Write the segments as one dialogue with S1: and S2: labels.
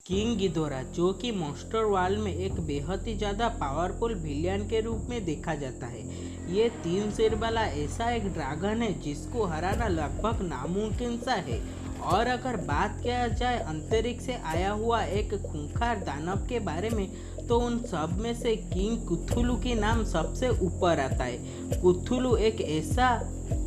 S1: King गिदोरा, जो कि monster world में एक बेहद ही ज़्यादा पावरफुल विलियन के रूप में देखा जाता है। ये 3 सिर वाला ऐसा एक ड्रैगन है जिसको हराना लगभग नामुमकिन सा है। और अगर बात किया जाए अंतरिक्ष से आया हुआ एक खूंखार दानव के बारे में, तो उन सब में से किंग कुथुलू की नाम सबसे ऊपर आता है। कुथुलू एक ऐसा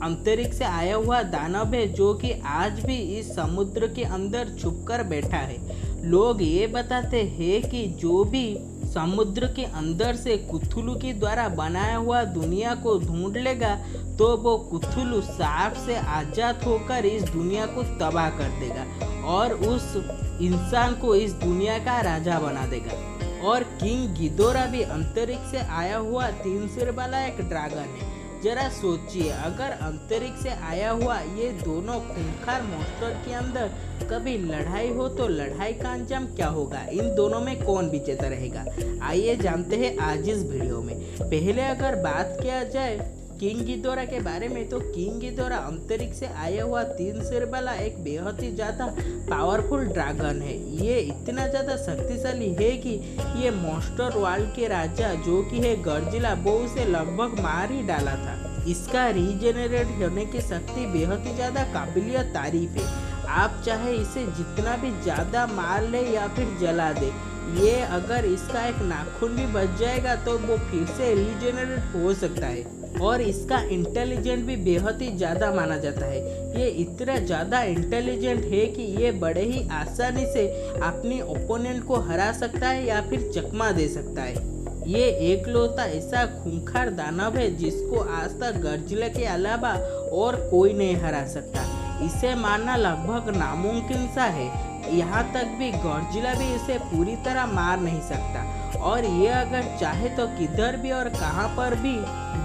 S1: अंतरिक्ष से आया हुआ दानव है जो कि आज भी इस समुद्र के अंदर छुपकर बैठा है। लोग ये बताते हैं कि जो भी समुद्र के अंदर से कुथुलू के द्वारा बनाया हुआ दुनिया को ढूंढ लेगा, तो वो कुथुलू सांप से आजाद होकर इस दुनिया को तबाह कर देगा और उस इंसान को इस दुनिया का राजा बना देगा। और किंग गिदोरा भी अंतरिक्ष से आया हुआ 3 सिर वाला एक ड्रैगन है। जरा सोचिए, अगर अंतरिक्ष से आया हुआ ये दोनों खूंखार मॉन्स्टर के अंदर कभी लड़ाई हो तो लड़ाई का अंजाम क्या होगा? इन दोनों में कौन विजेता रहेगा? आइए जानते हैं आज इस वीडियो में। पहले अगर बात किया जाए किंग गिदोरा के बारे में, तो किंग गिदोरा अंतरिक्ष से आया हुआ 3 सिर वाला एक बेहद ही ज़्यादा पावरफुल ड्रैगन है। ये इतना ज़्यादा शक्तिशाली है कि ये मॉन्स्टर वर्ल्ड के राजा जो कि है गॉडजिला, वो उसे लगभग मार ही डाला था। इसका रीजेनरेट होने की शक्ति बेहद ही ज़्यादा काबिलियत तारीफ है। आप चाहे इसे जितना भी ज़्यादा मार ले या फिर जला दे, ये अगर इसका एक नाखून भी बच जाएगा तो वो फिर से रीजेनरेट हो सकता है। और इसका इंटेलिजेंट भी बेहद ही ज़्यादा माना जाता है। ये इतना ज़्यादा इंटेलिजेंट है कि ये बड़े ही आसानी से अपनी ओपोनेंट को हरा सकता है या फिर चकमा दे सकता है। ये एकलौता ऐसा खूंखार दानव है जिसको आज तक गॉडजिला के अलावा और कोई नहीं हरा सकता। इसे मारना लगभग नामुमकिन सा है। यहाँ तक भी गॉडजिला भी इसे पूरी तरह मार नहीं सकता। और ये अगर चाहे तो किधर भी और कहाँ पर भी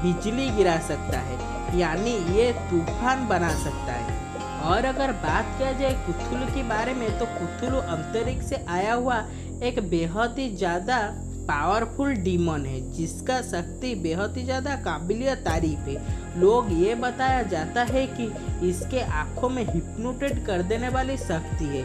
S1: बिजली गिरा सकता है, यानी ये तूफान बना सकता है। और अगर बात किया जाए कुथुलू के बारे में, तो कुथुलू अंतरिक्ष से आया हुआ एक बेहद ही ज़्यादा पावरफुल डीमन है जिसका शक्ति बेहद ही ज़्यादा काबिलियत तारीफ है। लोग ये बताया जाता है कि इसके आँखों में हिप्नोटिट कर देने वाली शक्ति है।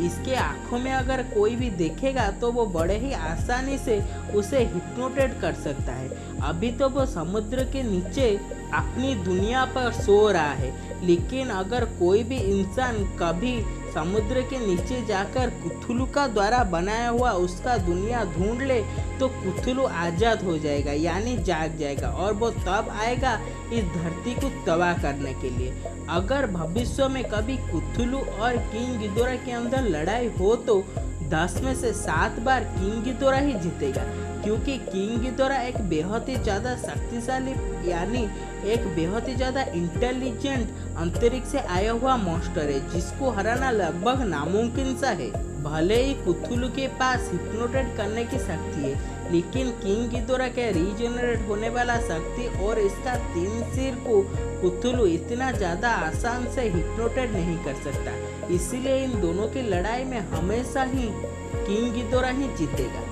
S1: इसके आँखों में अगर कोई भी देखेगा तो वो बड़े ही आसानी से उसे हिप्नोटिट कर सकता है। अभी तो वो समुद्र के नीचे अपनी दुनिया पर सो रहा है, लेकिन अगर कोई भी इंसान कभी समुद्र के नीचे जाकर कुथुलू का द्वारा बनाया हुआ उसका दुनिया ढूंढ ले, तो कुथुलू आज़ाद हो जाएगा, यानी जाग जाएगा, और वो तब आएगा इस धरती को तबाह करने के लिए। अगर भविष्य में कभी कुथुलू और किंग गिदोरा के अंदर लड़ाई हो तो 10 में से 7 बार किंग गिदोरा ही जीतेगा, क्योंकि किंग गिदोरा एक बेहद ही ज़्यादा शक्तिशाली, यानी एक बेहद ही ज़्यादा इंटेलिजेंट अंतरिक्ष से आया हुआ मॉन्स्टर है जिसको हराना लगभग नामुमकिन सा है। भले ही कुथुलू के पास हिप्नोटिट करने की शक्ति है, लेकिन किंग गिदोरा के रीजेनरेट होने वाला शक्ति और इसका 3 सिर को कुथुलू इतना ज़्यादा आसान से हिप्नोटिट नहीं कर सकता। इसीलिए इन दोनों की लड़ाई में हमेशा ही किंग गिदोरा ही जीतेगा।